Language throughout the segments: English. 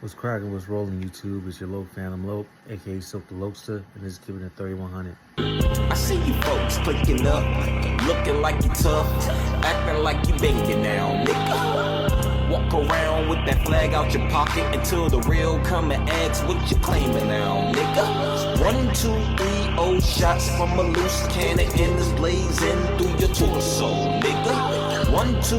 What's cracking? What's rolling YouTube? It's your Lope Phantom Lope, aka Silk the Lopester, and this is giving it 3100. I see you folks clicking up, looking like you tough, acting like you banging now, nigga. Walk around with that flag out your pocket until the real come and ask what you claiming now, nigga. 1, 2, 3, oh shots from a loose cannon and it's blazing through your torso, nigga. 1, 2, 3,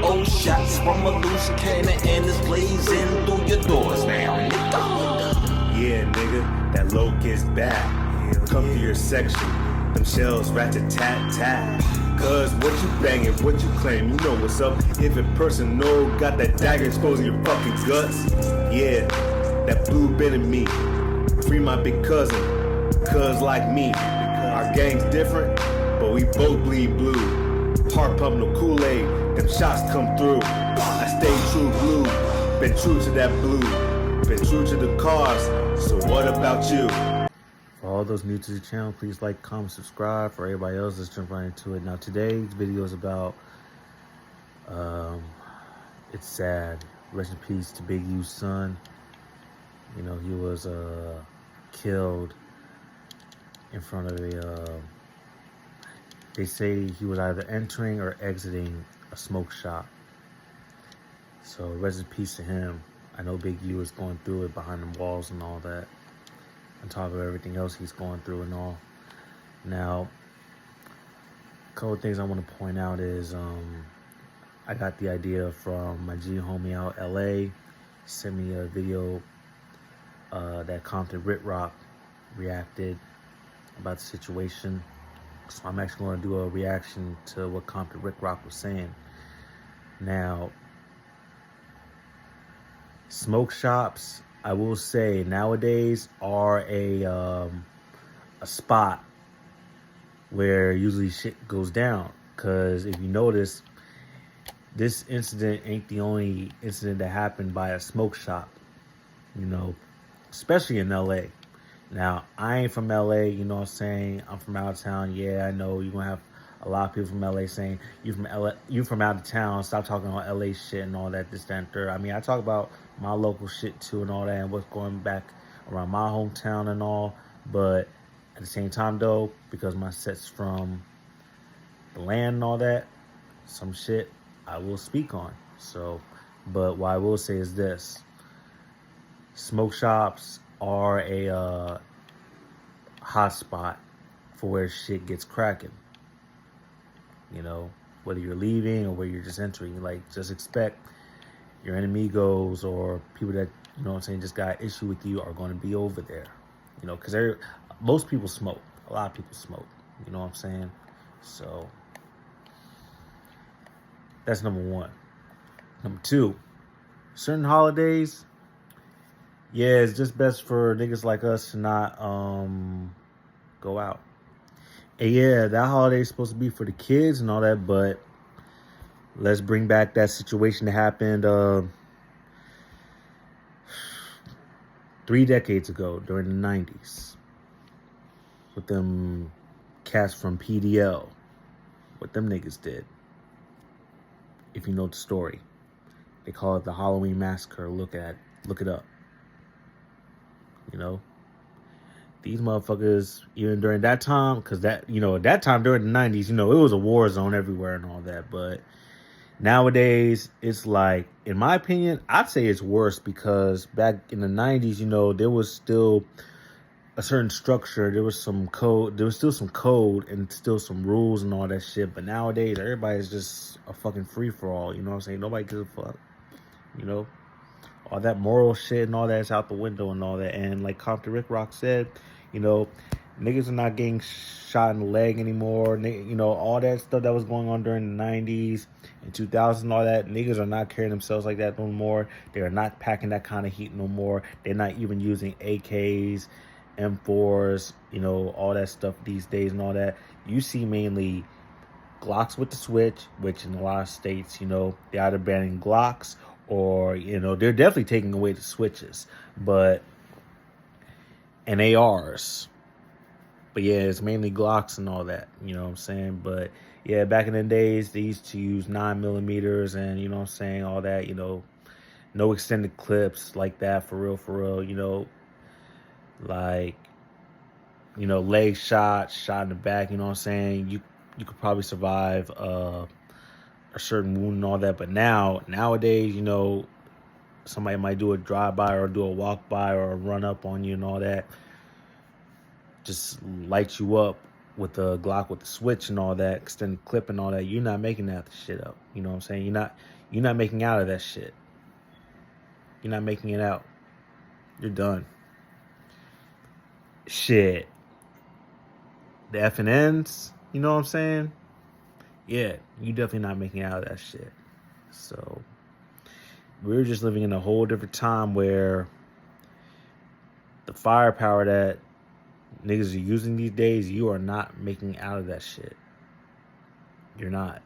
oh shots from a loose cannon and it's blazing through your doors now, nigga. Yeah, nigga, that low gets back. Come to your section, them shells rat-a-tat-tat. Cause what you banging, what you claim, you know what's up. If a person know, got that dagger exposing your fucking guts. Yeah, that blue been in me. Free my big cousin, cuz like me. Our gang's different, but we both bleed blue. Heart pump, no Kool-Aid, them shots come through. I stay true blue, been true to that blue. Been true to the cause, so what about you? For all those new to the channel, please like, comment, subscribe. For everybody else, let's jump right into it. Now today's video is about, it's sad. Rest in peace to Big U's son. You know, he was killed in front of they say he was either entering or exiting a smoke shop. So rest in peace to him. I know Big U is going through it behind the walls and all that, on top of everything else he's going through and all. Now, a couple of things I want to point out is I got the idea from my G homie out LA. He sent me a video that Compton Rit Rock reacted about the situation. So I'm actually going to do a reaction to what Compton Rit Rock was saying. Now, smoke shops, I will say, nowadays are a spot where usually shit goes down. Because if you notice, this incident ain't the only incident that happened by a smoke shop, you know, especially in LA. Now, I ain't from LA, you know what I'm saying? I'm from out of town. Yeah, I know you're going to have a lot of people from LA saying, you from out of town, stop talking about LA shit and all that, this, that, and third. I mean, I talk about my local shit too and all that and what's going back around my hometown and all. But at the same time though, because my set's from the land and all that, some shit I will speak on. So, but what I will say is this. Smoke shops are a hot spot for where shit gets cracking. You know, whether you're leaving or where you're just entering, like, just expect your enemigos or people that, you know what I'm saying, just got an issue with you are going to be over there. You know, because most people smoke. A lot of people smoke. You know what I'm saying? So, that's number one. Number two, certain holidays, yeah, it's just best for niggas like us to not go out. And yeah, that holiday is supposed to be for the kids and all that, but let's bring back that situation that happened 3 decades ago during the 90s with them cats from PDL. What them niggas did. If you know the story. They call it the Halloween Massacre. Look it up. You know? These motherfuckers, even during that time, because that, you know, at that time during the 90s, you know, it was a war zone everywhere and all that. But nowadays, it's like, in my opinion, I'd say it's worse because back in the 90s, you know, there was still a certain structure. There was some code. There was still some code and still some rules and all that shit. But nowadays, everybody's just a fucking free-for-all. You know what I'm saying? Nobody gives a fuck. You know? All that moral shit and all that's out the window and all that. And like Compton Rit Rock said, you know, niggas are not getting shot in the leg anymore. You know, all that stuff that was going on during the 90s and 2000s and all that, niggas are not carrying themselves like that no more. They are not packing that kind of heat no more. They're not even using AKs, M4s, you know, all that stuff these days and all that. You see mainly Glocks with the switch, which in a lot of states, you know, they're either banning Glocks or, you know, they're definitely taking away the switches, and ARs. But yeah, it's mainly Glocks and all that, you know what I'm saying? But yeah, back in the days, they used to use 9mm and, you know what I'm saying, all that, you know, No extended clips like that, for real, you know, like, you know, leg shot in the back, you know what I'm saying? You could probably survive a certain wound and all that, but nowadays, you know, somebody might do a drive-by or do a walk-by or a run-up on you and all that, just light you up with the Glock with the switch and all that, extended clip and all that. You're not making that shit up. You know what I'm saying? You're not making out of that shit. You're not making it out. You're done. Shit. The FNNs, you know what I'm saying? Yeah, you definitely not making out of that shit. So we're just living in a whole different time where the firepower that niggas are using these days, you are not making out of that shit. You're not.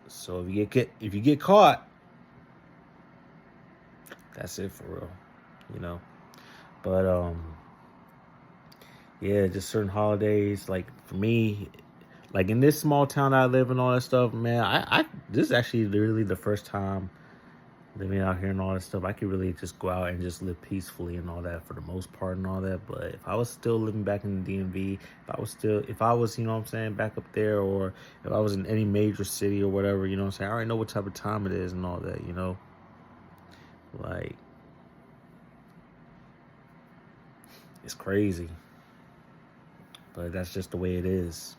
So if you get caught, that's it for real, you know. But yeah, just certain holidays, like for me, like in this small town I live and all that stuff, man, I this is actually literally the first time living out here and all that stuff. I could really just go out and just live peacefully and all that for the most part and all that. But if I was still living back in the DMV, if I was, you know what I'm saying, back up there, or if I was in any major city or whatever, you know what I'm saying, I already know what type of time it is and all that, you know. Like, it's crazy. But that's just the way it is.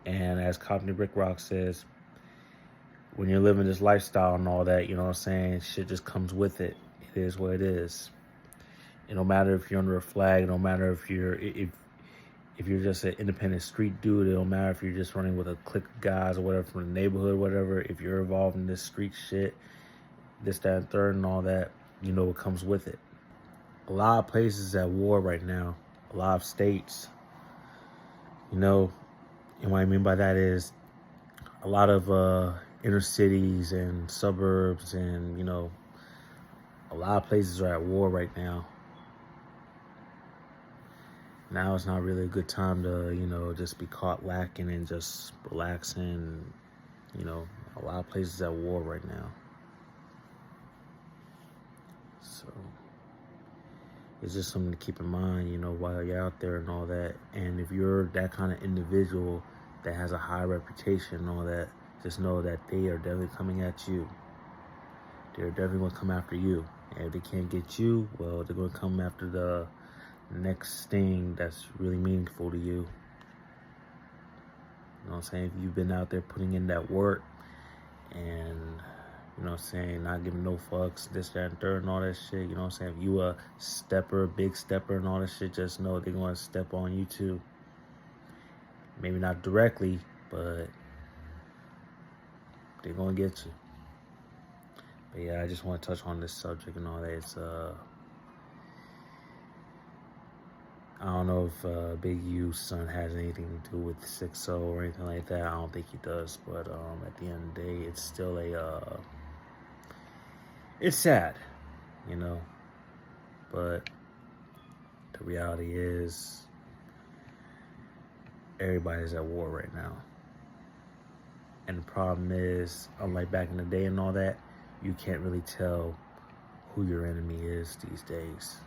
And as Company Rick Rock says, when you're living this lifestyle and all that, you know what I'm saying, shit just comes with it. It is what it is. It don't matter if you're under a flag. It don't matter if you're just an independent street dude. It don't matter if you're just running with a clique of guys or whatever from the neighborhood, whatever. If you're involved in this street shit, this, that, and third and all that, you know what comes with it. A lot of places at war right now. A lot of states. You know, and what I mean by that is a lot of inner cities and suburbs and, you know, a lot of places are at war right now. Now it's not really a good time to, you know, just be caught lacking and just relaxing. You know, a lot of places at war right now. So it's just something to keep in mind, you know, while you're out there and all that. And if you're that kind of individual that has a high reputation and all that, just know that they are definitely coming at you. They're definitely going to come after you. And if they can't get you, well, they're going to come after the next thing that's really meaningful to you. You know what I'm saying? If you've been out there putting in that work and, you know what I'm saying, not giving no fucks, this, that, and third, and all that shit, you know what I'm saying? If you a stepper, big stepper, and all that shit, just know they're going to step on you too. Maybe not directly, but they're going to get you. But yeah, I just want to touch on this subject and all that. It's, I don't know if Big U's son has anything to do with 6-0 or anything like that. I don't think he does. But at the end of the day, it's still it's sad, you know. But the reality is, everybody's at war right now. And the problem is, unlike back in the day and all that, you can't really tell who your enemy is these days.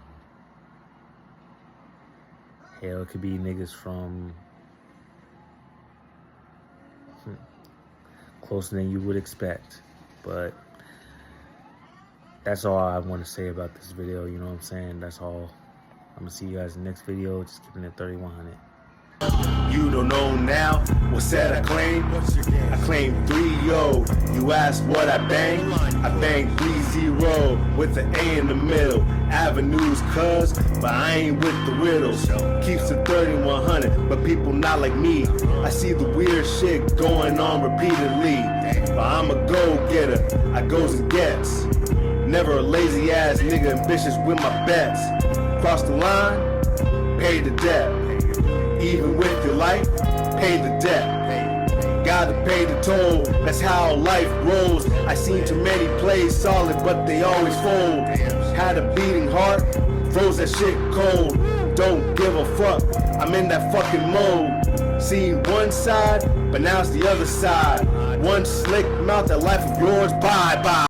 Hell, it could be niggas from closer than you would expect. But that's all I want to say about this video, you know what I'm saying? That's all. I'm going to see you guys in the next video. Just keeping it 3100. You don't know now what set I claim. I claim 3-0. You ask what I bang? I bang 3-0 with the A in the middle. Avenues, cuz, but I ain't with the riddles. Keeps the 3100, but people not like me. I see the weird shit going on repeatedly. But I'm a go-getter. I goes and gets. Never a lazy ass nigga ambitious with my bets. Cross the line, pay the debt. Even with your life, pay the debt. Gotta pay the toll, that's how life rolls. I seen too many plays solid, but they always fold. Had a beating heart, froze that shit cold. Don't give a fuck, I'm in that fucking mode. Seen one side, but now it's the other side. One slick mouth, that life of yours, bye bye.